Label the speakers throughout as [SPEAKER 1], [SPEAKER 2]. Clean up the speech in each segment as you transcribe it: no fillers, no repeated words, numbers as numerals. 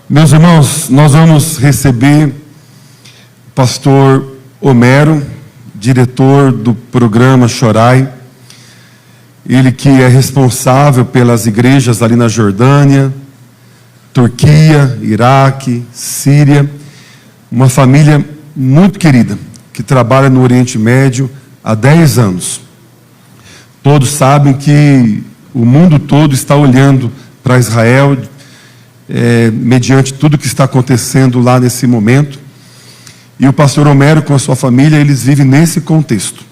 [SPEAKER 1] Meus irmãos, nós vamos receber o pastor Homero, diretor do programa Chorai. Ele que é responsável pelas igrejas ali na Jordânia, Turquia, Iraque, Síria. Uma família muito querida, que trabalha no Oriente Médio há 10 anos. Todos sabem que o mundo todo está olhando para Israel, mediante tudo que está acontecendo lá nesse momento. E o pastor Homero com a sua família, eles vivem nesse contexto,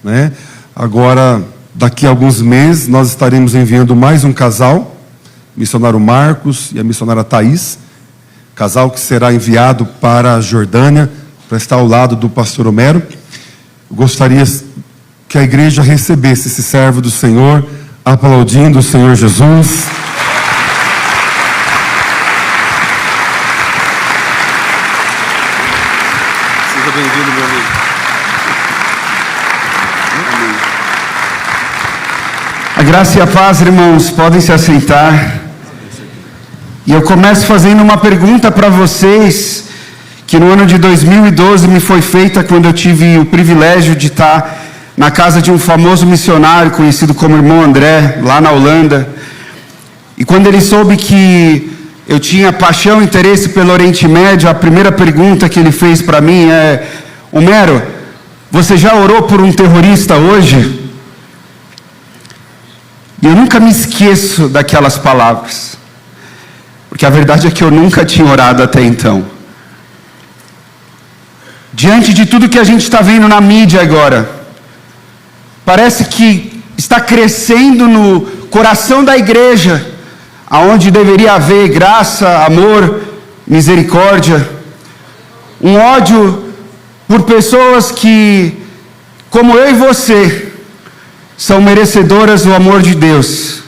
[SPEAKER 1] né? Agora, daqui a alguns meses, nós estaremos enviando mais um casal, o missionário Marcos e a missionária Thaís, casal que será enviado para a Jordânia, para estar ao lado do pastor Homero. Eu gostaria que a igreja recebesse esse servo do Senhor, aplaudindo o Senhor Jesus.
[SPEAKER 2] Seja bem-vindo, meu amigo.
[SPEAKER 3] A graça e a paz, irmãos, podem se assentar. E eu começo fazendo uma pergunta para vocês, que no ano de 2012 me foi feita quando eu tive o privilégio de estar na casa de um famoso missionário, conhecido como irmão André, lá na Holanda. E quando ele soube que eu tinha paixão e interesse pelo Oriente Médio, a primeira pergunta que ele fez para mim é: Homero, você já orou por um terrorista hoje? E eu nunca me esqueço daquelas palavras, porque a verdade é que eu nunca tinha orado até então. Diante de tudo que a gente está vendo na mídia agora, parece que está crescendo no coração da igreja, aonde deveria haver graça, amor, misericórdia, um ódio por pessoas que, como eu e você, são merecedoras do amor de Deus,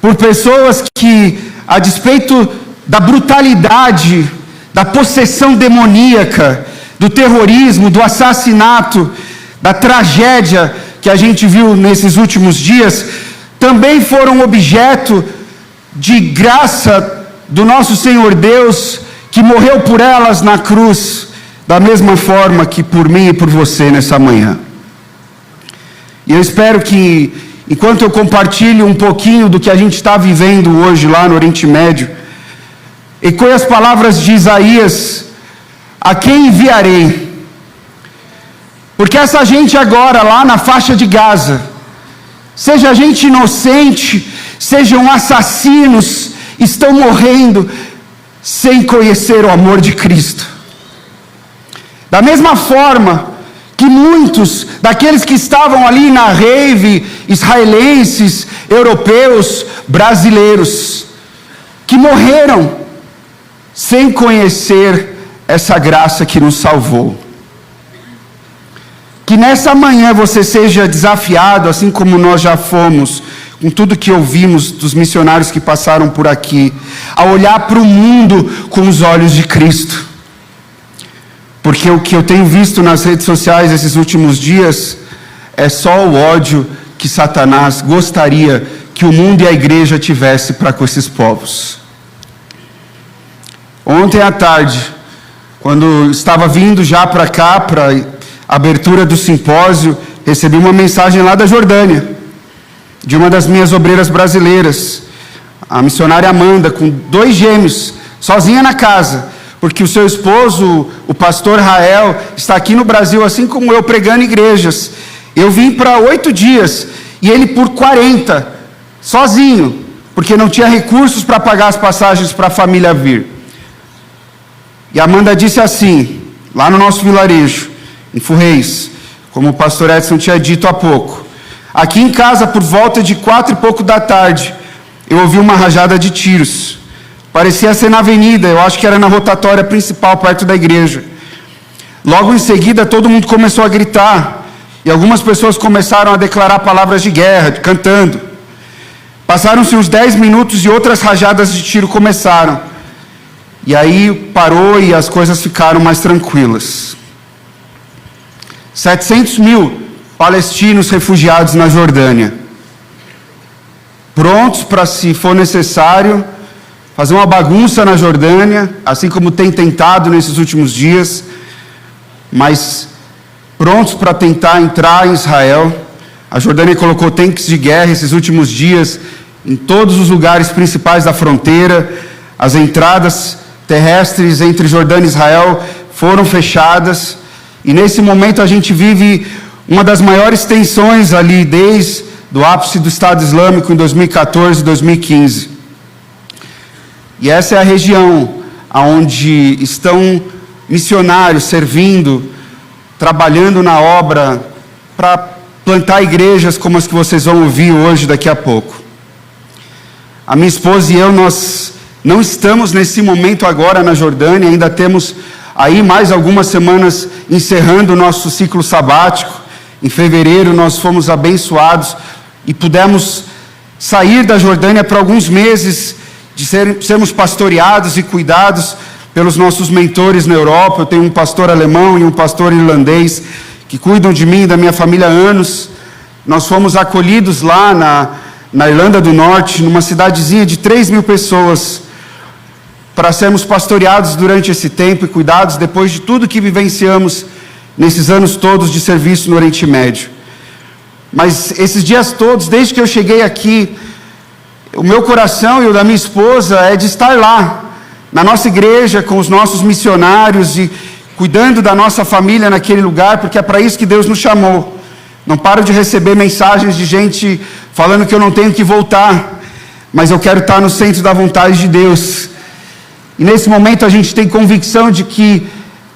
[SPEAKER 3] por pessoas que, a despeito da brutalidade, da possessão demoníaca, do terrorismo, do assassinato, da tragédia que a gente viu nesses últimos dias, também foram objeto de graça do nosso Senhor Deus, que morreu por elas na cruz, da mesma forma que por mim e por você nessa manhã. E eu espero que, enquanto eu compartilho um pouquinho do que a gente está vivendo hoje lá no Oriente Médio, ecoe as palavras de Isaías: a quem enviarei? Porque essa gente agora, lá na faixa de Gaza, seja gente inocente, sejam assassinos, estão morrendo sem conhecer o amor de Cristo. Da mesma forma que muitos daqueles que estavam ali na rave, israelenses, europeus, brasileiros, que morreram sem conhecer essa graça que nos salvou. Que nessa manhã você seja desafiado, assim como nós já fomos, com tudo que ouvimos dos missionários que passaram por aqui, a olhar para o mundo com os olhos de Cristo. Porque o que eu tenho visto nas redes sociais esses últimos dias é só o ódio que Satanás gostaria que o mundo e a igreja tivesse para com esses povos. Ontem à tarde, quando estava vindo já para cá, para a abertura do simpósio, recebi uma mensagem lá da Jordânia, de uma das minhas obreiras brasileiras, a missionária Amanda, com 2 gêmeos, sozinha na casa, porque o seu esposo, o pastor Rael, está aqui no Brasil, assim como eu, pregando igrejas. Eu vim para 8 dias, e ele por 40, sozinho, porque não tinha recursos para pagar as passagens para a família vir. E a Amanda disse assim, lá no nosso vilarejo, em Furreis, como o pastor Edson tinha dito há pouco: aqui em casa, por volta de 4 e pouco da tarde, eu ouvi uma rajada de tiros. Parecia ser na avenida, eu acho que era na rotatória principal, perto da igreja. Logo em seguida, todo mundo começou a gritar, e algumas pessoas começaram a declarar palavras de guerra, cantando. Passaram-se uns 10 minutos e outras rajadas de tiro começaram. E aí parou e as coisas ficaram mais tranquilas. 700 mil palestinos refugiados na Jordânia, prontos para, se for necessário, fazer uma bagunça na Jordânia, assim como tem tentado nesses últimos dias, mas prontos para tentar entrar em Israel. A Jordânia colocou tanques de guerra esses últimos dias em todos os lugares principais da fronteira. As entradas terrestres entre Jordânia e Israel foram fechadas, e nesse momento a gente vive uma das maiores tensões ali desde o ápice do Estado Islâmico em 2014 e 2015. E essa é a região onde estão missionários servindo, trabalhando na obra para plantar igrejas como as que vocês vão ouvir hoje, daqui a pouco. A minha esposa e eu, nós não estamos nesse momento agora na Jordânia, ainda temos aí mais algumas semanas encerrando o nosso ciclo sabático. Em fevereiro nós fomos abençoados e pudemos sair da Jordânia para alguns meses de sermos pastoreados e cuidados pelos nossos mentores na Europa. Eu tenho um pastor alemão e um pastor irlandês que cuidam de mim e da minha família há anos. Nós fomos acolhidos lá na Irlanda do Norte, numa cidadezinha de 3.000 pessoas, para sermos pastoreados durante esse tempo e cuidados depois de tudo que vivenciamos nesses anos todos de serviço no Oriente Médio. Mas esses dias todos, desde que eu cheguei aqui, o meu coração e o da minha esposa é de estar lá, na nossa igreja, com os nossos missionários e cuidando da nossa família naquele lugar, porque é para isso que Deus nos chamou. Não paro de receber mensagens de gente falando que eu não tenho que voltar, mas eu quero estar no centro da vontade de Deus. E nesse momento a gente tem convicção de que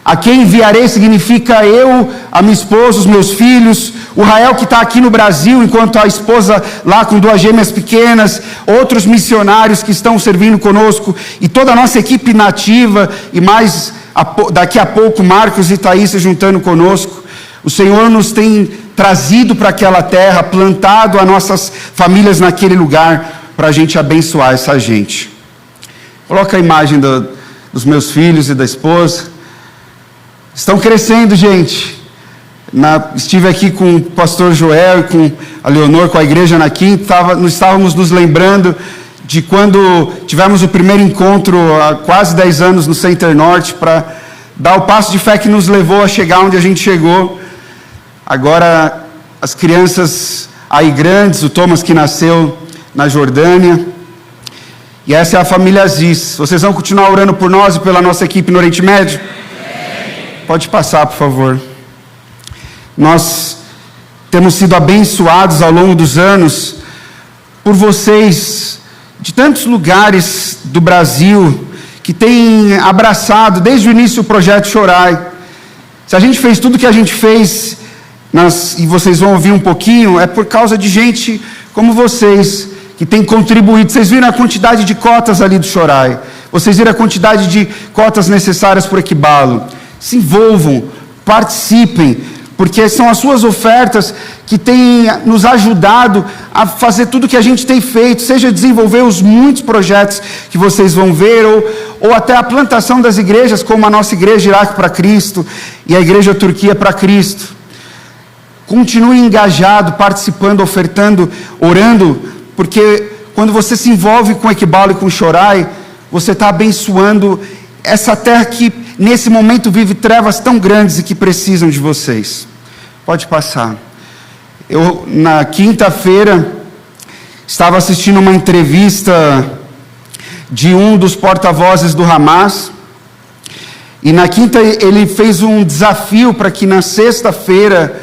[SPEAKER 3] a quem enviarei significa eu, a minha esposa, os meus filhos, o Rael que está aqui no Brasil, enquanto a esposa lá com 2 gêmeas pequenas, outros missionários que estão servindo conosco, e toda a nossa equipe nativa, e mais daqui a pouco Marcos e Thaís se juntando conosco. O Senhor nos tem trazido para aquela terra, plantado as nossas famílias naquele lugar, para a gente abençoar essa gente. Coloca a imagem dos meus filhos e da esposa. Estão crescendo, gente. Estive aqui com o pastor Joel e com a Leonor, com a igreja na quinta. Estávamos nos lembrando de quando tivemos o primeiro encontro há quase 10 anos no Center Norte, para dar o passo de fé que nos levou a chegar onde a gente chegou. Agora as crianças aí grandes, o Thomas que nasceu na Jordânia. E essa é a família Aziz. Vocês vão continuar orando por nós e pela nossa equipe no Oriente Médio? Pode passar, por favor. Nós temos sido abençoados ao longo dos anos por vocês de tantos lugares do Brasil que têm abraçado desde o início o projeto Shorai. Se a gente fez tudo que a gente fez, e vocês vão ouvir um pouquinho, é por causa de gente como vocês que tem contribuído. Vocês viram a quantidade de cotas ali do Shorai, vocês viram a quantidade de cotas necessárias por Equibalo. Se envolvam, participem, porque são as suas ofertas que têm nos ajudado a fazer tudo que a gente tem feito, seja desenvolver os muitos projetos que vocês vão ver, ou até a plantação das igrejas, como a nossa igreja Iraque para Cristo e a igreja Turquia para Cristo. Continue engajado, participando, ofertando, orando, porque quando você se envolve com Equibalo e com Shorai, você está abençoando essa terra que nesse momento vive trevas tão grandes e que precisam de vocês. Pode passar. Eu, na quinta-feira, estava assistindo uma entrevista de um dos porta-vozes do Hamas, e na quinta ele fez um desafio para que na sexta-feira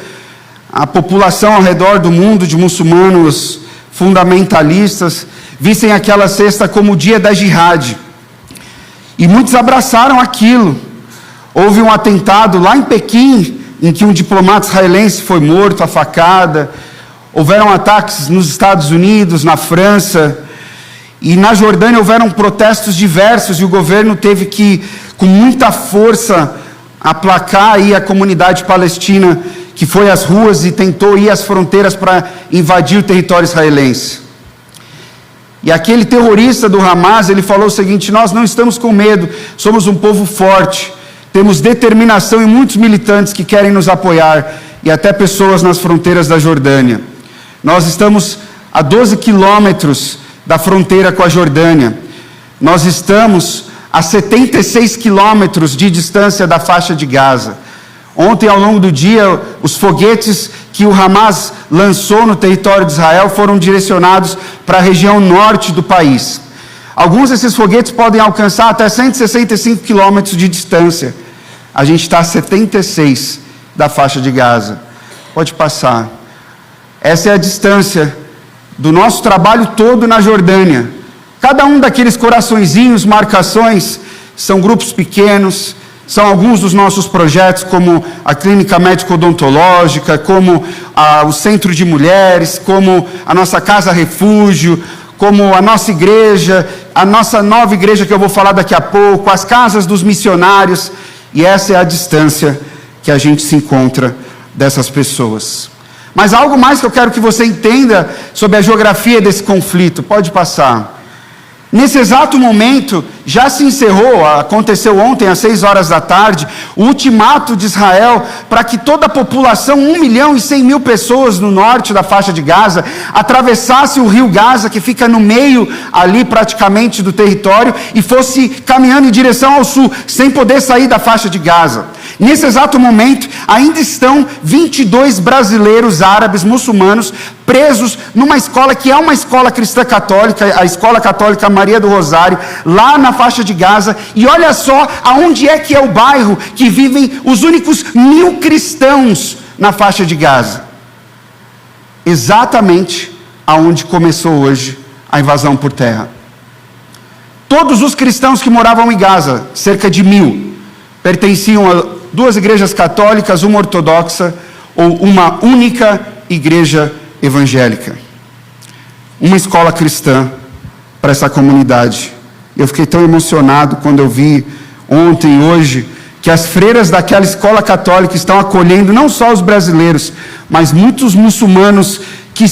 [SPEAKER 3] a população ao redor do mundo de muçulmanos fundamentalistas vissem aquela sexta como o dia da jihad. E muitos abraçaram aquilo. Houve um atentado lá em Pequim, em que um diplomata israelense foi morto, a facada. Houveram ataques nos Estados Unidos, na França. E na Jordânia houveram protestos diversos, e o governo teve que, com muita força, aplacar aí a comunidade palestina, que foi às ruas e tentou ir às fronteiras para invadir o território israelense. E aquele terrorista do Hamas, ele falou o seguinte: nós não estamos com medo, somos um povo forte, temos determinação e muitos militantes que querem nos apoiar, e até pessoas nas fronteiras da Jordânia. Nós estamos a 12 quilômetros da fronteira com a Jordânia. nós estamos a 76 quilômetros de distância da faixa de Gaza. Ontem, ao longo do dia, os foguetes que o Hamas lançou no território de Israel foram direcionados para a região norte do país. Alguns desses foguetes podem alcançar até 165 quilômetros de distância. A gente está a 76 da faixa de Gaza. Pode passar. Essa é a distância do nosso trabalho todo na Jordânia. Cada um daqueles coraçõezinhos, marcações, são grupos pequenos, são alguns dos nossos projetos, como a Clínica Médico-Odontológica, como o Centro de Mulheres, como a nossa Casa Refúgio, como a nossa igreja, a nossa nova igreja que eu vou falar daqui a pouco, as casas dos missionários, e essa é a distância que a gente se encontra dessas pessoas. Mas algo mais que eu quero que você entenda sobre a geografia desse conflito, pode passar. Nesse exato momento, já se encerrou, aconteceu ontem às 6 horas da tarde, o ultimato de Israel para que toda a população, 1.100.000 pessoas no norte da faixa de Gaza, atravessasse o rio Gaza, que fica no meio ali praticamente do território, e fosse caminhando em direção ao sul, sem poder sair da faixa de Gaza. Nesse exato momento, ainda estão 22 brasileiros árabes muçulmanos presos numa escola que é uma escola cristã católica, a Escola Católica Maria do Rosário, lá na faixa de Gaza. E olha só aonde é que é o bairro que vivem os únicos 1.000 cristãos na faixa de Gaza. Exatamente aonde começou hoje a invasão por terra. Todos os cristãos que moravam em Gaza, cerca de 1.000, pertenciam a 2 igrejas católicas, uma ortodoxa ou uma única igreja evangélica. Uma escola cristã para essa comunidade. Eu fiquei tão emocionado quando eu vi ontem e hoje que as freiras daquela escola católica estão acolhendo não só os brasileiros, mas muitos muçulmanos que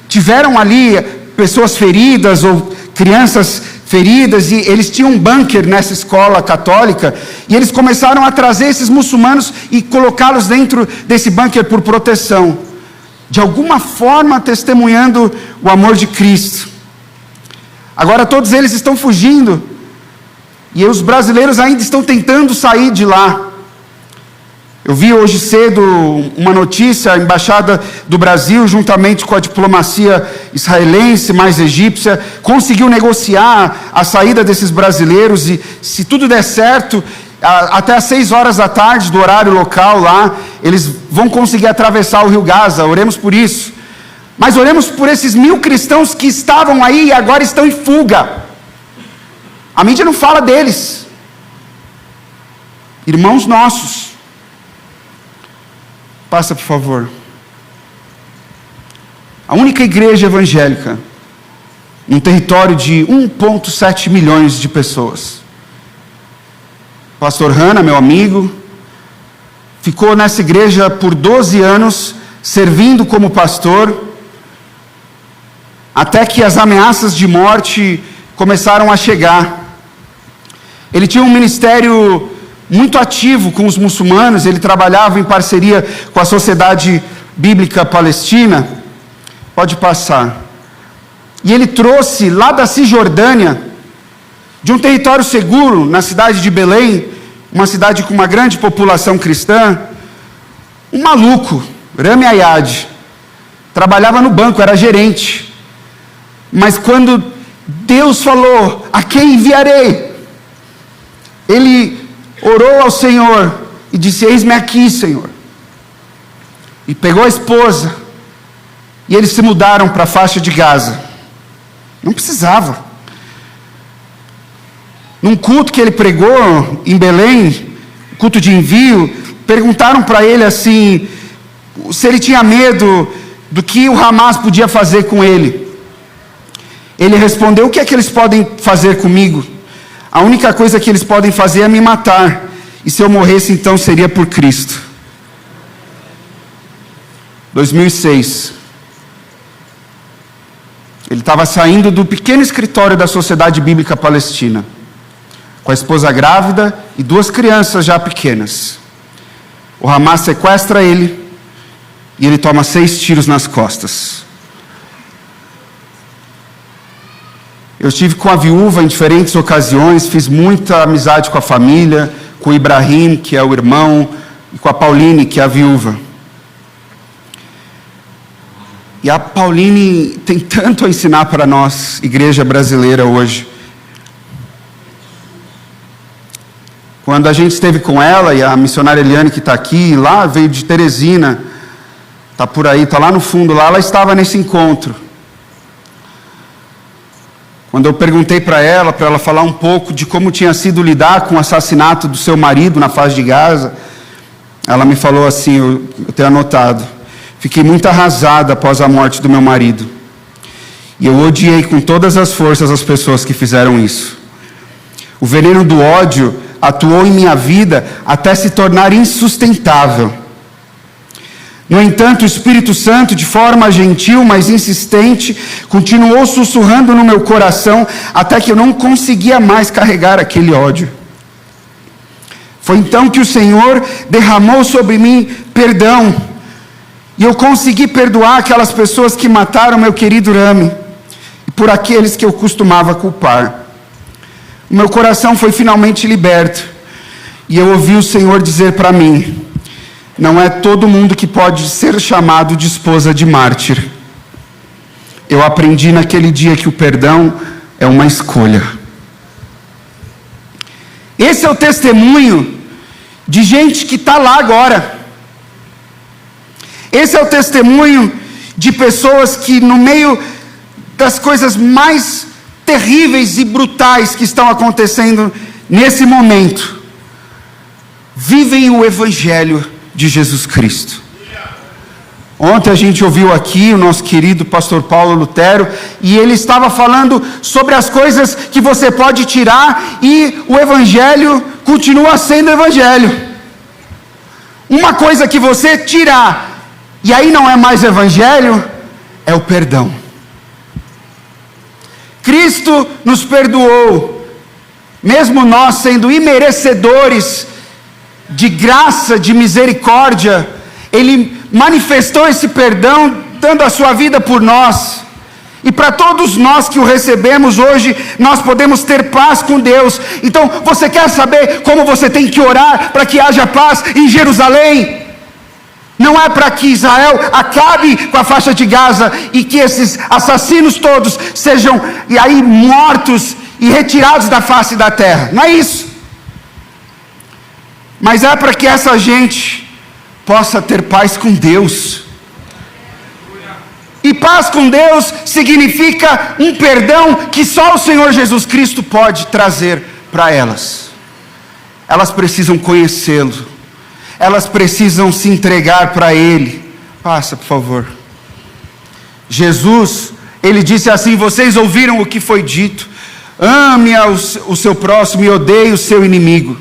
[SPEAKER 3] tiveram ali pessoas feridas ou crianças feridas, e eles tinham um bunker nessa escola católica, e eles começaram a trazer esses muçulmanos e colocá-los dentro desse bunker por proteção, de alguma forma testemunhando o amor de Cristo. Agora todos eles estão fugindo, e os brasileiros ainda estão tentando sair de lá. Eu vi hoje cedo uma notícia, a Embaixada do Brasil, juntamente com a diplomacia israelense, mais egípcia, conseguiu negociar a saída desses brasileiros, e se tudo der certo, até às 6 horas da tarde, do horário local lá, eles vão conseguir atravessar o rio Gaza. Oremos por isso. Mas oremos por esses 1.000 cristãos que estavam aí e agora estão em fuga. A mídia não fala deles. Irmãos nossos. Passa, por favor. A única igreja evangélica num território de 1,7 milhões de pessoas. Pastor Hanna, meu amigo, ficou nessa igreja por 12 anos, servindo como pastor, até que as ameaças de morte começaram a chegar. Ele tinha um ministério muito ativo com os muçulmanos, ele trabalhava em parceria com a Sociedade Bíblica Palestina. Pode passar. E ele trouxe lá da Cisjordânia, de um território seguro, na cidade de Belém, uma cidade com uma grande população cristã, um maluco, Rami Ayad, trabalhava no banco, era gerente. Mas quando Deus falou, a quem enviarei? Ele orou ao Senhor e disse, eis-me aqui, Senhor. E pegou a esposa, e eles se mudaram para a faixa de Gaza. Não precisava. Num culto que ele pregou em Belém, culto de envio, perguntaram para ele assim, se ele tinha medo do que o Hamas podia fazer com ele. Ele respondeu, o que é que eles podem fazer comigo? A única coisa que eles podem fazer é me matar. E se eu morresse, então seria por Cristo. 2006. Ele estava saindo do pequeno escritório da Sociedade Bíblica Palestina, com a esposa grávida e 2 crianças já pequenas. O Hamas sequestra ele e ele toma 6 tiros nas costas. Eu estive com a viúva em diferentes ocasiões, fiz muita amizade com a família, com o Ibrahim, que é o irmão, e com a Pauline, que é a viúva. E a Pauline tem tanto a ensinar para nós, igreja brasileira hoje. Quando a gente esteve com ela, e a missionária Eliane, que está aqui, lá veio de Teresina, está por aí, está lá no fundo, lá ela estava nesse encontro. Quando eu perguntei para ela falar um pouco de como tinha sido lidar com o assassinato do seu marido na faixa de Gaza, ela me falou assim, eu tenho anotado: fiquei muito arrasada após a morte do meu marido. E eu odiei com todas as forças as pessoas que fizeram isso. O veneno do ódio atuou em minha vida até se tornar insustentável. No entanto, o Espírito Santo, de forma gentil, mas insistente, continuou sussurrando no meu coração até que eu não conseguia mais carregar aquele ódio. Foi então que o Senhor derramou sobre mim perdão, e eu consegui perdoar aquelas pessoas que mataram meu querido Rami, e por aqueles que eu costumava culpar. O meu coração foi finalmente liberto, e eu ouvi o Senhor dizer para mim: não é todo mundo que pode ser chamado de esposa de mártir. Eu aprendi naquele dia que o perdão é uma escolha. Esse é o testemunho de gente que está lá agora. Esse é o testemunho de pessoas que, no meio das coisas mais terríveis e brutais que estão acontecendo nesse momento, vivem o Evangelho de Jesus Cristo. Ontem a gente ouviu aqui o nosso querido pastor Paulo Lutero, e ele estava falando sobre as coisas que você pode tirar, e o Evangelho continua sendo Evangelho. Uma coisa que você tirar, e aí não é mais Evangelho, é o perdão. Cristo nos perdoou, mesmo nós sendo imerecedores de graça, de misericórdia. Ele manifestou esse perdão, dando a sua vida por nós. E para todos nós que o recebemos hoje, nós podemos ter paz com Deus. Então, você quer saber como você tem que orar para que haja paz em Jerusalém? Não é para que Israel acabe com a faixa de Gaza e que esses assassinos todos sejam e aí mortos e retirados da face da terra. Não é isso. Mas é para que essa gente possa ter paz com Deus. E paz com Deus significa um perdão que só o Senhor Jesus Cristo pode trazer para elas. Elas precisam conhecê-lo. Elas precisam se entregar para Ele. Passa, por favor. Jesus, Ele disse assim: vocês ouviram o que foi dito: ame o seu próximo e odeie o seu inimigo.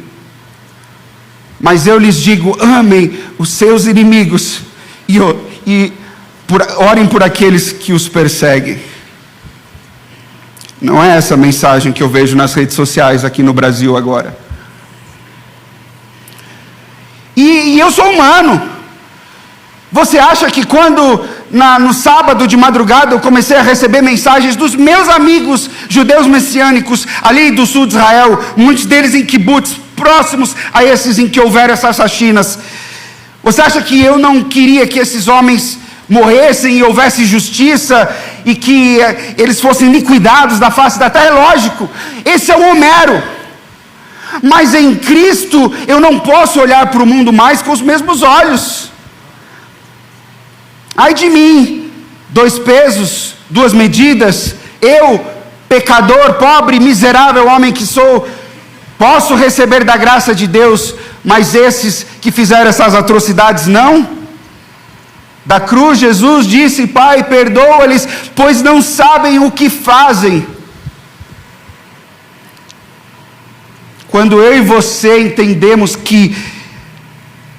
[SPEAKER 3] Mas eu lhes digo: amem os seus inimigos e orem por aqueles que os perseguem. Não é essa a mensagem que eu vejo nas redes sociais aqui no Brasil agora. E eu sou humano. Você acha que quando no sábado de madrugada eu comecei a receber mensagens dos meus amigos judeus messiânicos ali do sul de Israel, muitos deles em kibbutz, próximos a esses em que houveram essas faxinas, você acha que eu não queria que esses homens morressem e houvesse justiça e que eles fossem liquidados da face da terra? É lógico, esse é o Homero. Mas em Cristo eu não posso olhar para o mundo mais com os mesmos olhos. Ai de mim, 2 pesos, 2 medidas. Eu, pecador, pobre, miserável homem que sou, posso receber da graça de Deus, mas esses que fizeram essas atrocidades não? Da cruz Jesus disse: Pai, perdoa-lhes, pois não sabem o que fazem. Quando eu e você entendemos que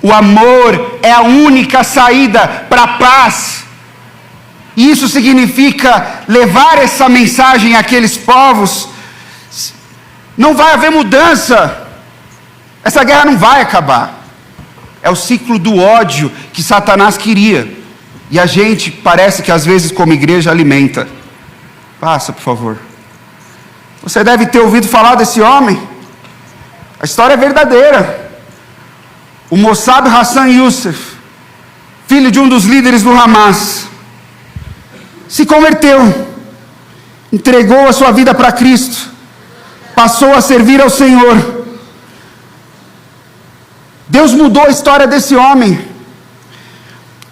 [SPEAKER 3] o amor é a única saída para a paz, e isso significa levar essa mensagem àqueles povos, não vai haver mudança. Essa guerra não vai acabar. É o ciclo do ódio que Satanás queria, e a gente parece que às vezes como igreja alimenta. Passa, por favor. Você deve ter ouvido falar desse homem. A história é verdadeira. O Mossab Hassan Youssef, filho de um dos líderes do Hamas, se converteu, entregou a sua vida para Cristo, passou a servir ao Senhor. Deus mudou a história desse homem.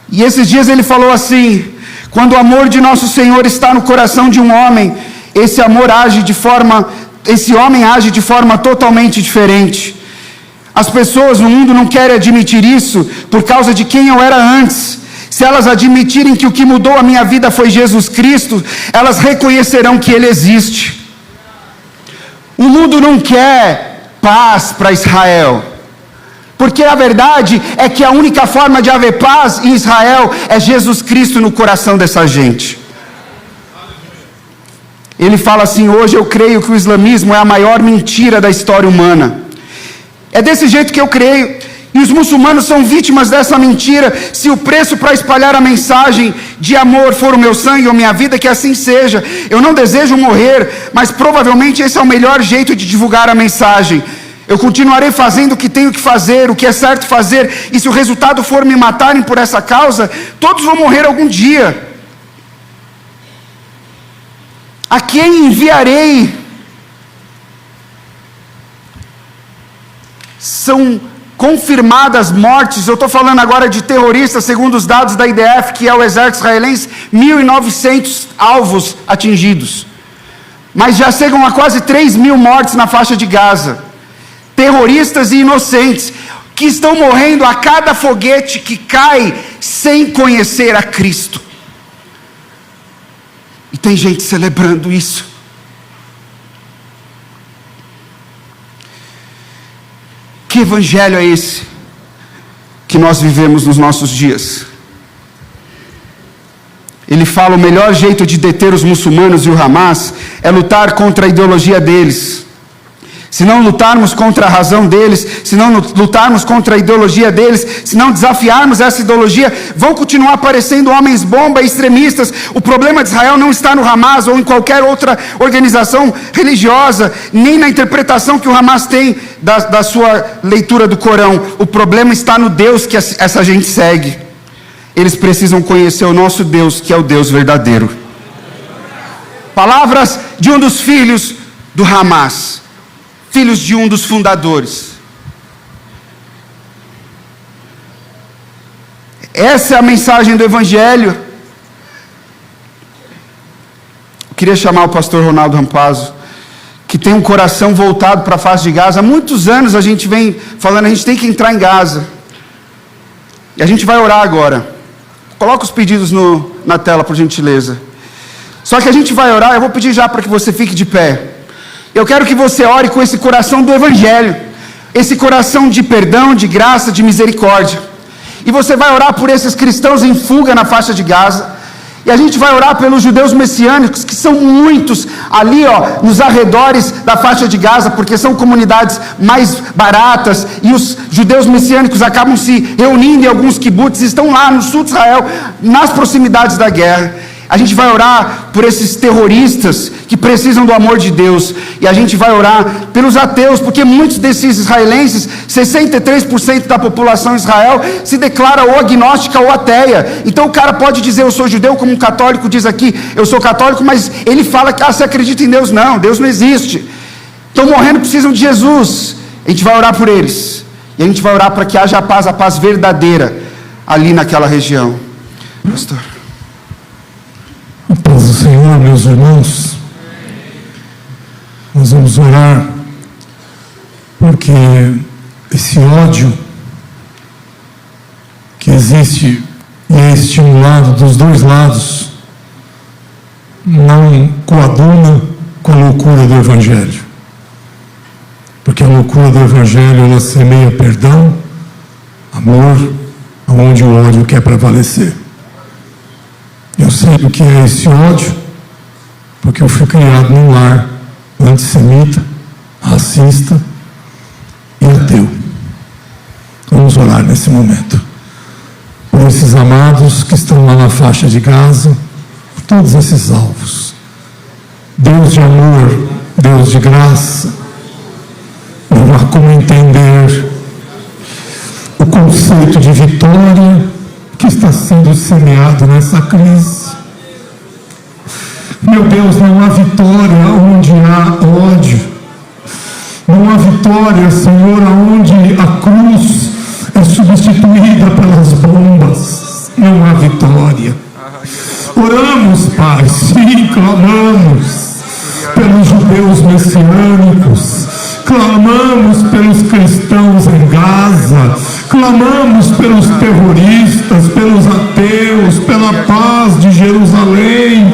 [SPEAKER 3] E esses dias ele falou assim: quando o amor de nosso Senhor está no coração de um homem, esse homem age de forma totalmente diferente. As pessoas no mundo não querem admitir isso por causa de quem eu era antes. Se elas admitirem que o que mudou a minha vida foi Jesus Cristo, elas reconhecerão que Ele existe. O mundo não quer paz para Israel, porque a verdade é que a única forma de haver paz em Israel é Jesus Cristo no coração dessa gente. Ele fala assim: hoje eu creio que o islamismo é a maior mentira da história humana. É desse jeito que eu creio. E os muçulmanos são vítimas dessa mentira. Se o preço para espalhar a mensagem de amor for o meu sangue ou minha vida, que assim seja. Eu não desejo morrer, mas provavelmente esse é o melhor jeito de divulgar a mensagem. Eu continuarei fazendo o que tenho que fazer, o que é certo fazer, e se o resultado for me matarem por essa causa, todos vão morrer algum dia. A quem enviarei? São confirmadas mortes, eu estou falando agora de terroristas, segundo os dados da IDF, que é o exército israelense, 1.900 alvos atingidos. Mas já chegam a quase 3.000 mortes na faixa de Gaza. Terroristas e inocentes, que estão morrendo a cada foguete que cai sem conhecer a Cristo. E tem gente celebrando isso. Que evangelho é esse que nós vivemos nos nossos dias? Ele fala: o melhor jeito de deter os muçulmanos e o Hamas é lutar contra a ideologia deles. Se não lutarmos contra a razão deles, se não lutarmos contra a ideologia deles, se não desafiarmos essa ideologia, vão continuar aparecendo homens bomba e extremistas. O problema de Israel não está no Hamas ou em qualquer outra organização religiosa, nem na interpretação que o Hamas tem da sua leitura do Corão. O problema está no Deus que essa gente segue. Eles precisam conhecer o nosso Deus, que é o Deus verdadeiro. Palavras de um dos filhos do Hamas, filhos de um dos fundadores. Essa é a mensagem do Evangelho. Eu queria chamar o pastor Ronaldo Rampazzo, que tem um coração voltado para a face de Gaza. Há muitos anos a gente vem falando: a gente tem que entrar em Gaza. E a gente vai orar agora. Coloca os pedidos na tela, por gentileza. Só que a gente vai orar, eu vou pedir já para que você fique de pé. Eu quero que você ore com esse coração do Evangelho, esse coração de perdão, de graça, de misericórdia. E você vai orar por esses cristãos em fuga na faixa de Gaza. E a gente vai orar pelos judeus messiânicos, que são muitos ali, nos arredores da faixa de Gaza, porque são comunidades mais baratas, e os judeus messiânicos acabam se reunindo em alguns kibbutz, estão lá no sul de Israel, nas proximidades da guerra. A gente vai orar por esses terroristas que precisam do amor de Deus. E a gente vai orar pelos ateus, porque muitos desses israelenses, 63% da população de Israel, se declara ou agnóstica ou ateia. Então o cara pode dizer: eu sou judeu, como um católico diz aqui, eu sou católico, mas ele fala que você acredita em Deus. Não, Deus não existe. Estão morrendo, precisam de Jesus. A gente vai orar por eles. E a gente vai orar para que haja a paz verdadeira ali naquela região. Pastor.
[SPEAKER 4] A paz do Senhor, meus irmãos. Nós vamos orar porque esse ódio que existe e é estimulado dos dois lados não coaduna com a loucura do Evangelho. Porque a loucura do Evangelho, ela semeia perdão, amor, onde o ódio quer prevalecer. Eu sei o que é esse ódio, porque eu fui criado num lar antissemita, racista e ateu. Vamos orar nesse momento por esses amados que estão lá na faixa de Gaza, por todos esses alvos. Deus de amor, Deus de graça, não há como entender o conceito de vitória que está sendo semeado nessa crise. Meu Deus, não há vitória onde há ódio. Não há vitória, Senhor, onde a cruz é substituída pelas bombas. Não há vitória. Oramos, Pai, sim, clamamos pelos judeus messiânicos, clamamos pelos cristãos em Gaza, clamamos pelos terroristas, pelos ateus, pela paz de Jerusalém,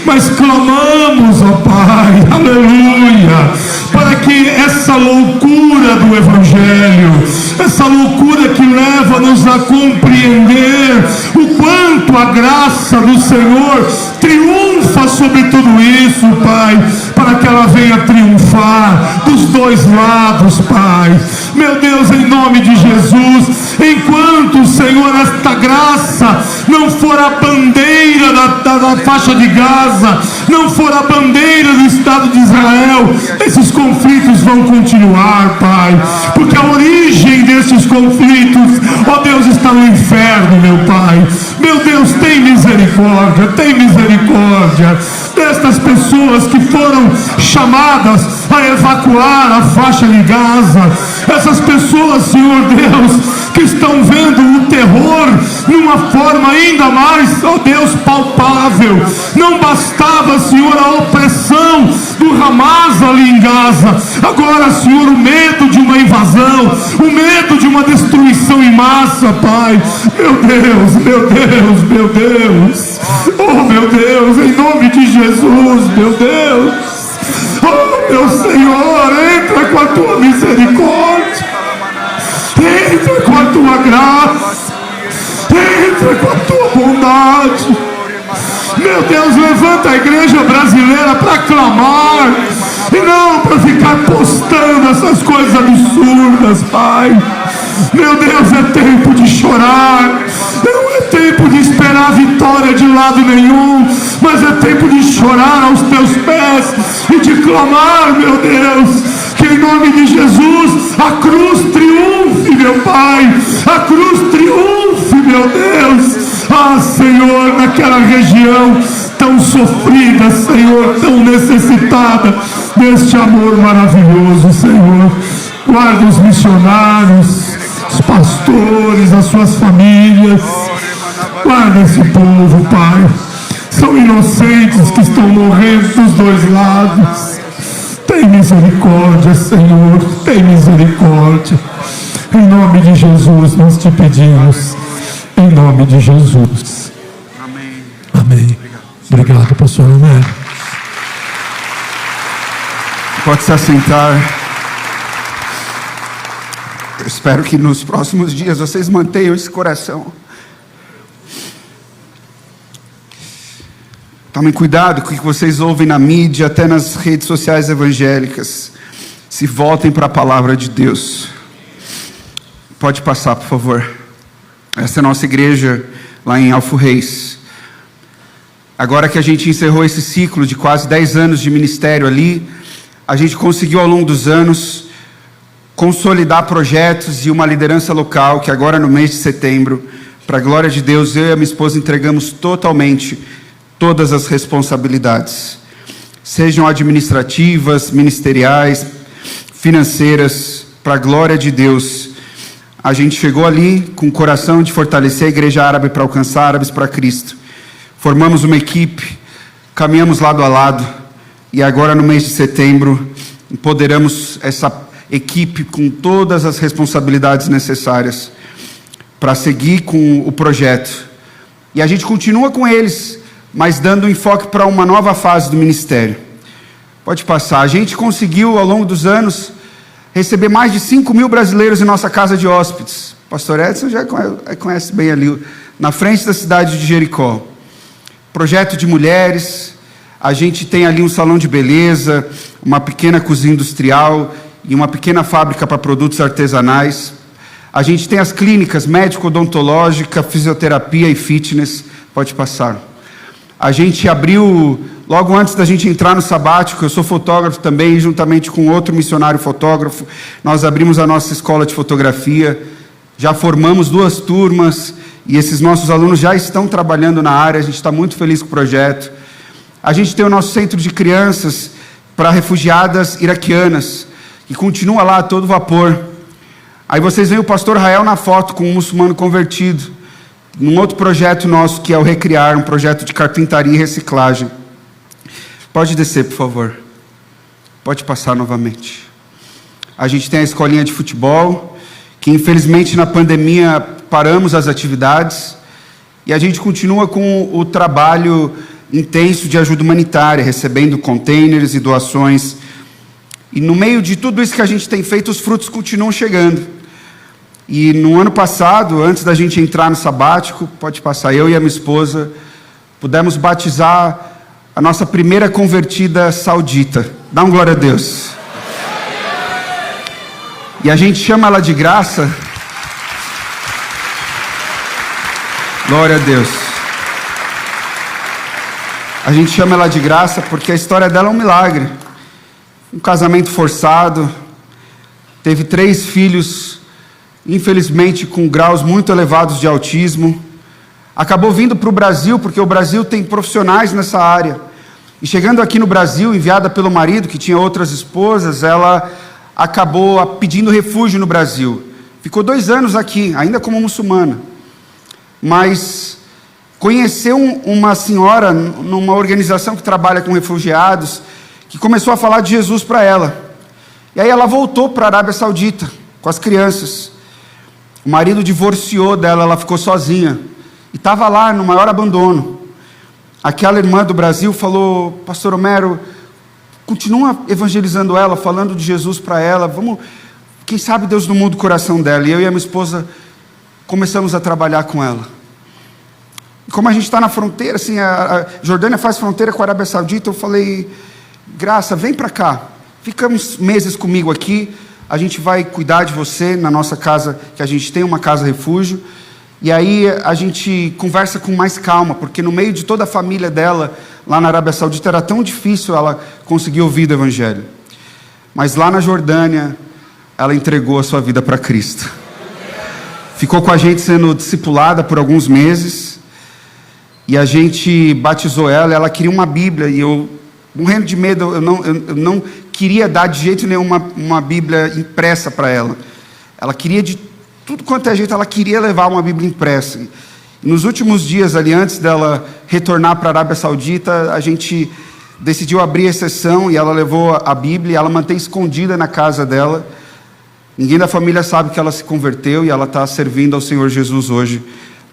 [SPEAKER 4] mas clamamos, ó Pai, aleluia, para que essa loucura do Evangelho, essa loucura que leva-nos a compreender o quanto a graça do Senhor triunfa sobre tudo isso, Pai, para que ela venha triunfar dos dois lados, Pai. Meu Deus, em nome de Jesus, enquanto, Senhor, esta graça não for a bandeira da faixa de Gaza, não for a bandeira do Estado de Israel, esses conflitos vão continuar, Pai, porque a origem desses conflitos, ó Deus, está no inferno, meu Pai. Meu Deus, tem misericórdia destas pessoas que foram chamadas a evacuar a faixa de Gaza, essas pessoas, Senhor Deus, que estão vendo o terror numa forma ainda mais, ó Deus, palpável. Não bastava, Senhor, a opressão do Hamas ali em Gaza, agora, Senhor, o medo de uma invasão, o medo de uma destruição em massa, Pai. Meu Deus, oh meu Deus, em nome de Jesus, meu Deus, oh meu Senhor, entra com a tua misericórdia, entra com a tua graça, entra com a tua bondade. Meu Deus, levanta a igreja brasileira para clamar e não para ficar postando essas coisas absurdas, Pai. Meu Deus, é tempo de chorar, não é tempo de esperar vitória de lado nenhum, mas é tempo de chorar aos teus pés e de clamar, meu Deus, que em nome de Jesus a cruz triunfe, meu Pai, a cruz triunfe, meu Deus. Ah, Senhor, naquela região tão sofrida, Senhor, tão necessitada deste amor maravilhoso, Senhor. Guarda os missionários, os pastores, as suas famílias. Guarda esse povo, Pai. São inocentes que estão morrendo dos dois lados. Tem misericórdia, Senhor, tem misericórdia. Em nome de Jesus nós te pedimos. Em nome de Jesus.
[SPEAKER 3] Amém.
[SPEAKER 4] Amém. Obrigado, pastor Homero.
[SPEAKER 3] Pode se assentar. Eu espero que nos próximos dias vocês mantenham esse coração. Tomem cuidado com o que vocês ouvem na mídia, até nas redes sociais evangélicas. Se voltem para a palavra de Deus. Pode passar, por favor. Essa é a nossa igreja lá em Alfo Reis. Agora que a gente encerrou esse ciclo de quase 10 anos de ministério ali, a gente conseguiu ao longo dos anos consolidar projetos e uma liderança local que agora no mês de setembro, para a glória de Deus, eu e a minha esposa entregamos totalmente todas as responsabilidades, sejam administrativas, ministeriais, financeiras, para a glória de Deus. A gente chegou ali com o coração de fortalecer a igreja árabe para alcançar árabes para Cristo. Formamos uma equipe, caminhamos lado a lado, e agora no mês de setembro empoderamos essa equipe com todas as responsabilidades necessárias para seguir com o projeto. E a gente continua com eles, mas dando enfoque para uma nova fase do ministério. Pode passar. A gente conseguiu ao longo dos anos receber mais de 5.000 brasileiros em nossa casa de hóspedes. Pastor Edson já conhece bem ali, na frente da cidade de Jericó. Projeto de mulheres, a gente tem ali um salão de beleza, uma pequena cozinha industrial e uma pequena fábrica para produtos artesanais. A gente tem as clínicas médico-odontológica, fisioterapia e fitness. Pode passar. A gente abriu logo antes da gente entrar no sabático, eu sou fotógrafo também, juntamente com outro missionário fotógrafo, nós abrimos a nossa escola de fotografia, já formamos 2 turmas, e esses nossos alunos já estão trabalhando na área, a gente está muito feliz com o projeto. A gente tem o nosso centro de crianças para refugiadas iraquianas, que continua lá a todo vapor. Aí vocês veem o pastor Rael na foto com um muçulmano convertido, num outro projeto nosso, que é o Recriar, um projeto de carpintaria e reciclagem. Pode descer, por favor. Pode passar novamente. A gente tem a escolinha de futebol, que infelizmente na pandemia paramos as atividades, e a gente continua com o trabalho intenso de ajuda humanitária, recebendo containers e doações. E no meio de tudo isso que a gente tem feito, os frutos continuam chegando. E no ano passado, antes da gente entrar no sabático, pode passar, eu e a minha esposa, pudemos batizar a nossa primeira convertida saudita. Dá um glória a Deus. E a gente chama ela de Graça. Glória a Deus. A gente chama ela de Graça porque a história dela é um milagre. Um casamento forçado, teve 3 filhos, infelizmente com graus muito elevados de autismo. Acabou vindo para o Brasil, porque o Brasil tem profissionais nessa área. E chegando aqui no Brasil, enviada pelo marido, que tinha outras esposas, ela acabou pedindo refúgio no Brasil. Ficou 2 anos aqui, ainda como muçulmana. Mas conheceu uma senhora numa organização que trabalha com refugiados, que começou a falar de Jesus para ela. E aí ela voltou para a Arábia Saudita, com as crianças. O marido divorciou dela, ela ficou sozinha. E estava lá no maior abandono. Aquela irmã do Brasil falou: pastor Homero, continua evangelizando ela, falando de Jesus para ela, vamos, quem sabe Deus não muda o coração dela. E eu e a minha esposa começamos a trabalhar com ela. E como a gente está na fronteira, assim, a Jordânia faz fronteira com a Arábia Saudita, eu falei: Graça, vem para cá, fica uns meses comigo aqui, a gente vai cuidar de você na nossa casa, que a gente tem uma casa refúgio, e aí a gente conversa com mais calma, porque no meio de toda a família dela, lá na Arábia Saudita, era tão difícil ela conseguir ouvir do Evangelho. Mas lá na Jordânia, ela entregou a sua vida para Cristo. Ficou com a gente sendo discipulada por alguns meses, e a gente batizou ela. Ela queria uma Bíblia, e eu, morrendo de medo, eu não queria dar de jeito nenhum uma Bíblia impressa para ela. Ela queria de tudo quanto é jeito, ela queria levar uma Bíblia impressa. E nos últimos dias ali, antes dela retornar para a Arábia Saudita, a gente decidiu abrir exceção, e ela levou a Bíblia, e ela mantém escondida na casa dela. Ninguém da família sabe que ela se converteu, e ela está servindo ao Senhor Jesus hoje,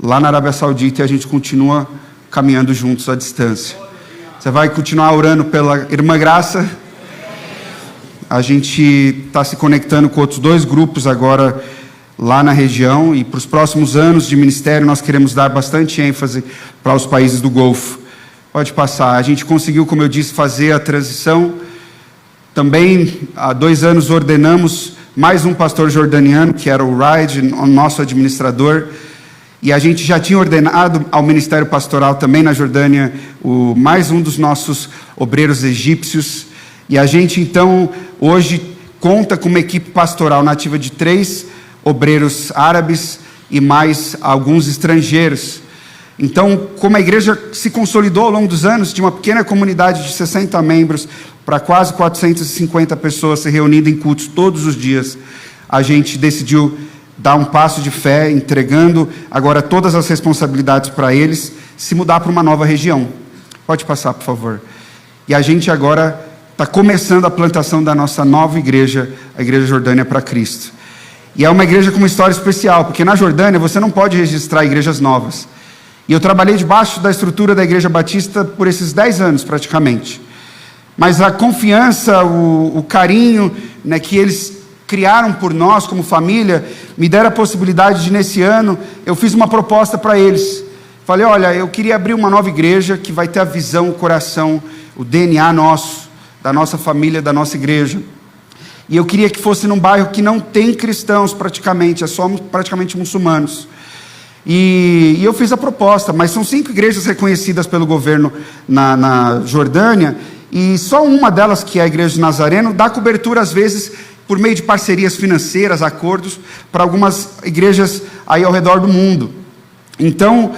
[SPEAKER 3] lá na Arábia Saudita, e a gente continua caminhando juntos à distância. Você vai continuar orando pela irmã Graça? A gente está se conectando com outros 2 grupos agora lá na região, e para os próximos anos de ministério nós queremos dar bastante ênfase para os países do Golfo. Pode passar. A gente conseguiu, como eu disse, fazer a transição. Também há 2 anos ordenamos mais um pastor jordaniano, que era o Raid, o nosso administrador. E a gente já tinha ordenado ao ministério pastoral também na Jordânia mais um dos nossos obreiros egípcios. E a gente então hoje conta com uma equipe pastoral nativa de 3 obreiros árabes e mais alguns estrangeiros. Então, como a igreja se consolidou ao longo dos anos, de uma pequena comunidade de 60 membros para quase 450 pessoas se reunindo em cultos todos os dias, a gente decidiu dar um passo de fé, entregando agora todas as responsabilidades para eles, se mudar para uma nova região. Pode passar, por favor. E a gente agora está começando a plantação da nossa nova igreja, a Igreja Jordânia para Cristo. E é uma igreja com uma história especial, porque na Jordânia você não pode registrar igrejas novas. E eu trabalhei debaixo da estrutura da Igreja Batista por esses 10 anos praticamente. Mas a confiança, o carinho, né, que eles criaram por nós como família, me deram a possibilidade de, nesse ano, eu fiz uma proposta para eles. Falei: olha, eu queria abrir uma nova igreja que vai ter a visão, o coração, o DNA nosso, da nossa família, da nossa igreja. E eu queria que fosse num bairro que não tem cristãos praticamente, é só praticamente muçulmanos. E eu fiz a proposta, mas são 5 igrejas reconhecidas pelo governo na Jordânia, e só uma delas, que é a Igreja de Nazareno, dá cobertura às vezes por meio de parcerias financeiras, acordos, para algumas igrejas aí ao redor do mundo. Então,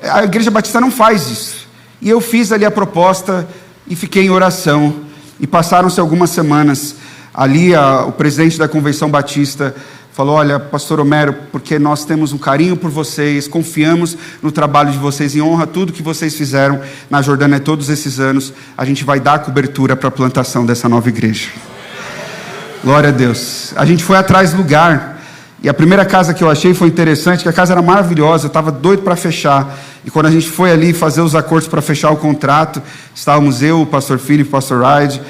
[SPEAKER 3] a Igreja Batista não faz isso. E eu fiz ali a proposta e fiquei em oração, e passaram-se algumas semanas. Ali o presidente da Convenção Batista falou: olha, pastor Homero, porque nós temos um carinho por vocês, confiamos no trabalho de vocês, em honra a tudo que vocês fizeram na Jordânia todos esses anos, a gente vai dar cobertura para a plantação dessa nova igreja. Glória a Deus. A gente foi atrás do lugar, e a primeira casa que eu achei foi interessante, que a casa era maravilhosa, eu estava doido para fechar, e quando a gente foi ali fazer os acordos para fechar o contrato, estávamos eu, o pastor Philip, o pastor Hyde,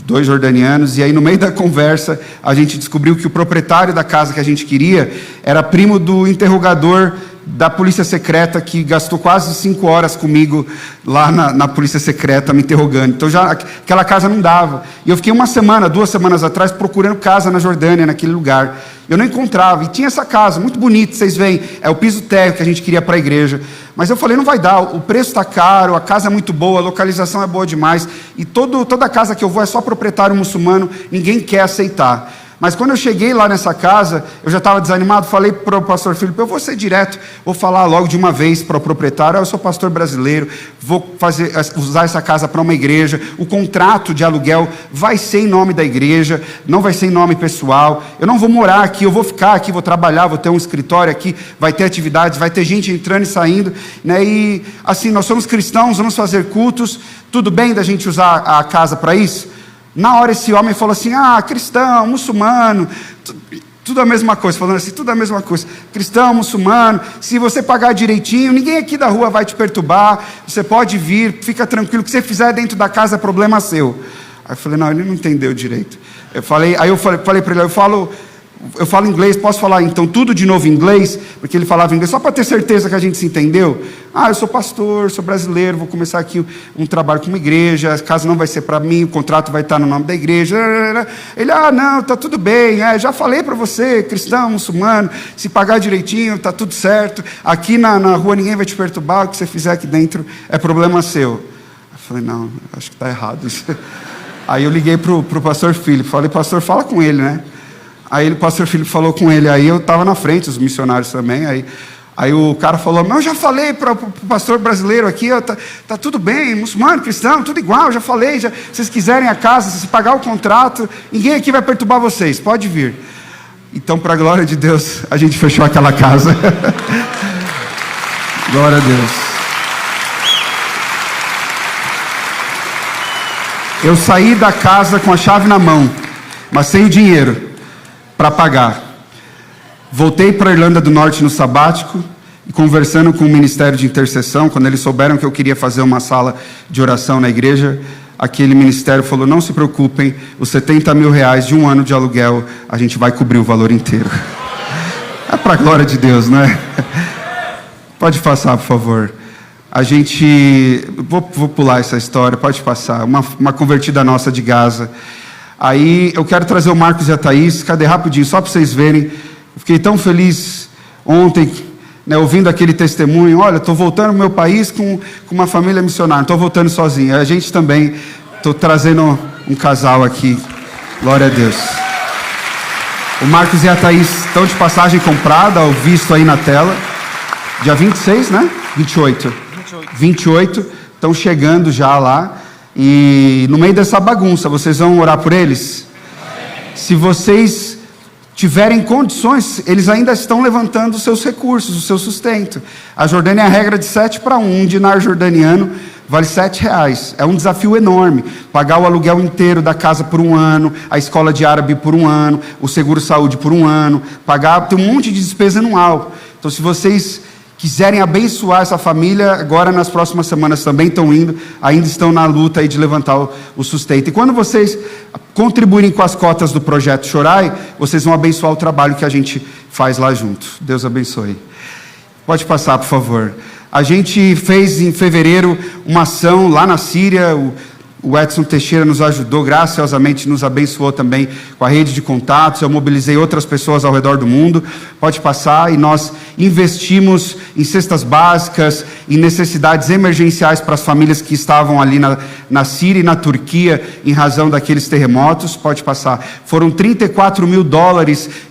[SPEAKER 3] 2 jordanianos, e aí no meio da conversa a gente descobriu que o proprietário da casa que a gente queria era primo do interrogador da polícia secreta, que gastou quase 5 horas comigo lá na polícia secreta me interrogando. Então já aquela casa não dava, e eu fiquei 2 semanas atrás procurando casa na Jordânia, naquele lugar. Eu não encontrava, e tinha essa casa, muito bonita, vocês veem, é o piso térreo que a gente queria para a igreja, mas eu falei, não vai dar, o preço está caro, a casa é muito boa, a localização é boa demais, e toda casa que eu vou é só proprietário muçulmano, ninguém quer aceitar. Mas quando eu cheguei lá nessa casa, eu já estava desanimado, falei para o pastor Filipe, eu vou ser direto, vou falar logo de uma vez para o proprietário, eu sou pastor brasileiro, vou usar essa casa para uma igreja, o contrato de aluguel vai ser em nome da igreja, não vai ser em nome pessoal, eu não vou morar aqui, eu vou ficar aqui, vou trabalhar, vou ter um escritório aqui, vai ter atividades, vai ter gente entrando e saindo, né? E assim, nós somos cristãos, vamos fazer cultos, tudo bem da gente usar a casa para isso? Na hora esse homem falou assim, cristão, muçulmano, tudo a mesma coisa, falando assim, tudo a mesma coisa, cristão, muçulmano, se você pagar direitinho, ninguém aqui da rua vai te perturbar, você pode vir, fica tranquilo, o que você fizer dentro da casa é problema seu. Aí eu falei, não, ele não entendeu direito. Eu falei para ele, eu falo inglês, posso falar então tudo de novo em inglês? Porque ele falava inglês, só para ter certeza que a gente se entendeu. Eu sou pastor, sou brasileiro, vou começar aqui um trabalho com uma igreja, a casa não vai ser para mim, o contrato vai estar no nome da igreja. Ele, não, está tudo bem, já falei para você, cristão, muçulmano, se pagar direitinho, está tudo certo, aqui na rua ninguém vai te perturbar, o que você fizer aqui dentro é problema seu. Eu falei, não, acho que está errado isso. Aí eu liguei para o pastor Filipe, falei, pastor, fala com ele, né? Aí o pastor Filipe falou com ele, aí eu estava na frente, os missionários também, aí o cara falou, eu já falei para o pastor brasileiro aqui, tá tudo bem, muçulmano, cristão, tudo igual, já falei, se vocês quiserem a casa, se pagar o contrato, ninguém aqui vai perturbar vocês, pode vir. Então, para a glória de Deus, a gente fechou aquela casa. Glória a Deus. Eu saí da casa com a chave na mão, mas sem o dinheiro para pagar. Voltei para a Irlanda do Norte no sabático e conversando com o Ministério de Intercessão, quando eles souberam que eu queria fazer uma sala de oração na igreja, aquele ministério falou, não se preocupem, os 70 mil reais de 1 ano de aluguel, a gente vai cobrir o valor inteiro. É para a glória de Deus, não é? Pode passar, por favor. Vou pular essa história, pode passar. Uma convertida nossa de Gaza. Aí eu quero trazer o Marcos e a Thaís, cadê rapidinho, só para vocês verem. Eu fiquei tão feliz ontem, né, ouvindo aquele testemunho. Olha, estou voltando ao meu país com uma família missionária, não estou voltando sozinho. A gente também, estou trazendo um casal aqui, glória a Deus. O Marcos e a Thaís estão de passagem comprada, ao visto aí na tela. Dia 26, né? 28, estão chegando já lá. E no meio dessa bagunça, vocês vão orar por eles? Se vocês tiverem condições, eles ainda estão levantando os seus recursos, o seu sustento. A Jordânia é a regra de 7-1, um dinar jordaniano vale R$7. É um desafio enorme, pagar o aluguel inteiro da casa por 1 ano, a escola de árabe por 1 ano, o seguro-saúde por 1 ano, tem um monte de despesa anual. Então, se vocês quiserem abençoar essa família, agora nas próximas semanas também estão indo, ainda estão na luta aí de levantar o sustento. E quando vocês contribuírem com as cotas do Projeto Shorai, vocês vão abençoar o trabalho que a gente faz lá junto. Deus abençoe. Pode passar, por favor. A gente fez em fevereiro uma ação lá na Síria, o Edson Teixeira nos ajudou, graciosamente nos abençoou também com a rede de contatos. Eu mobilizei outras pessoas ao redor do mundo. Pode passar. E nós investimos em cestas básicas, em necessidades emergenciais para as famílias que estavam ali na Síria e na Turquia em razão daqueles terremotos. Pode passar. Foram $34 mil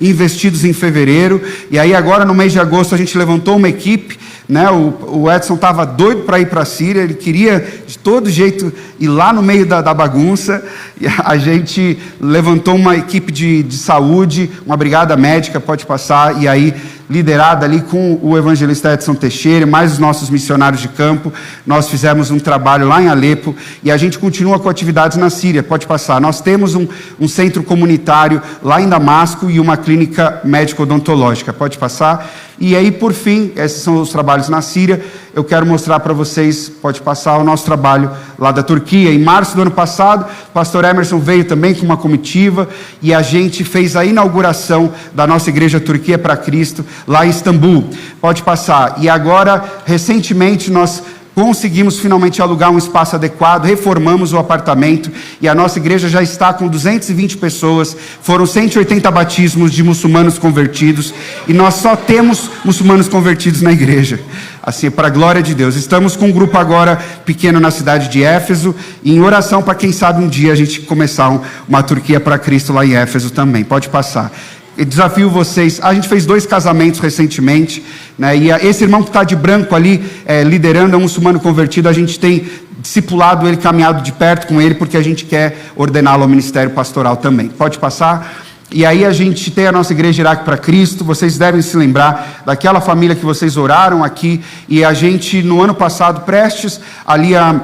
[SPEAKER 3] investidos em fevereiro. E aí agora no mês de agosto a gente levantou uma equipe, né? O Edson estava doido para ir para a Síria, ele queria de todo jeito ir lá no meio da bagunça, e a gente levantou uma equipe de saúde, uma brigada médica, pode passar, e aí liderada ali com o evangelista Edson Teixeira, mais os nossos missionários de campo, nós fizemos um trabalho lá em Alepo, e a gente continua com atividades na Síria, pode passar. Nós temos um centro comunitário lá em Damasco e uma clínica médico-odontológica, pode passar. E aí, por fim, esses são os trabalhos na Síria. Eu quero mostrar para vocês, pode passar, o nosso trabalho lá da Turquia. Em março do ano passado, o pastor Emerson veio também com uma comitiva e a gente fez a inauguração da nossa igreja Turquia para Cristo, lá em Istambul. Pode passar. E agora, recentemente, nós conseguimos finalmente alugar um espaço adequado, reformamos o apartamento e a nossa igreja já está com 220 pessoas, foram 180 batismos de muçulmanos convertidos e nós só temos muçulmanos convertidos na igreja, assim, para a glória de Deus. Estamos com um grupo agora pequeno na cidade de Éfeso, e em oração para quem sabe um dia a gente começar uma Turquia para Cristo lá em Éfeso também. Pode passar. Eu desafio vocês, a gente fez 2 casamentos recentemente, né, e esse irmão que está de branco ali, liderando, é um muçulmano convertido, a gente tem discipulado ele, caminhado de perto com ele, porque a gente quer ordená-lo ao ministério pastoral também. Pode passar? E aí a gente tem a nossa igreja Iraque para Cristo. Vocês devem se lembrar daquela família que vocês oraram aqui, e a gente no ano passado, prestes ali a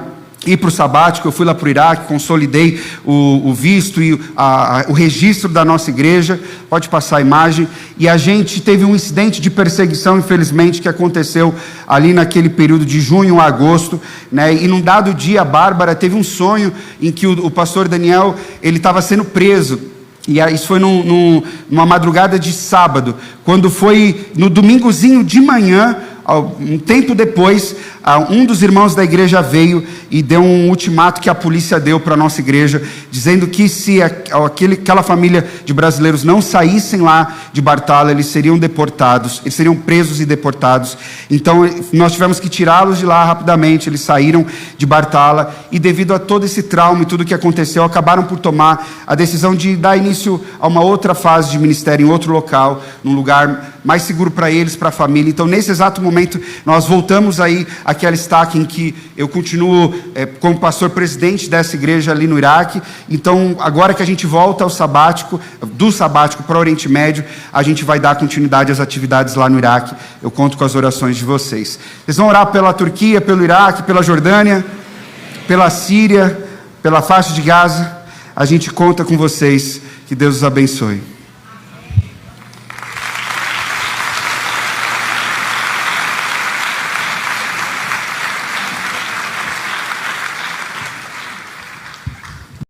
[SPEAKER 3] ir para o sabático, eu fui lá para o Iraque, consolidei o visto e o registro da nossa igreja. Pode passar a imagem. E a gente teve um incidente de perseguição, infelizmente, que aconteceu ali naquele período de junho a agosto, né? E num dado dia, a Bárbara teve um sonho em que o pastor Daniel, ele estava sendo preso. E isso foi numa madrugada de sábado. Quando foi no domingozinho de manhã, um tempo depois, um dos irmãos da igreja veio e deu um ultimato que a polícia deu para a nossa igreja, dizendo que se aquela família de brasileiros não saíssem lá de Bartala, eles seriam deportados, eles seriam presos e deportados. Então nós tivemos que tirá-los de lá rapidamente. Eles saíram de Bartala e, devido a todo esse trauma e tudo que aconteceu, acabaram por tomar a decisão de dar início a uma outra fase de ministério em outro local, num lugar mais seguro para eles, para a família. Então, nesse exato momento, nós voltamos aí àquela estaca em que eu continuo como pastor presidente dessa igreja ali no Iraque. Então, agora que a gente volta ao sabático, do sabático para o Oriente Médio, a gente vai dar continuidade às atividades lá no Iraque. Eu conto com as orações de vocês. Vocês vão orar pela Turquia, pelo Iraque, pela Jordânia, pela Síria, pela faixa de Gaza. A gente conta com vocês. Que Deus os abençoe.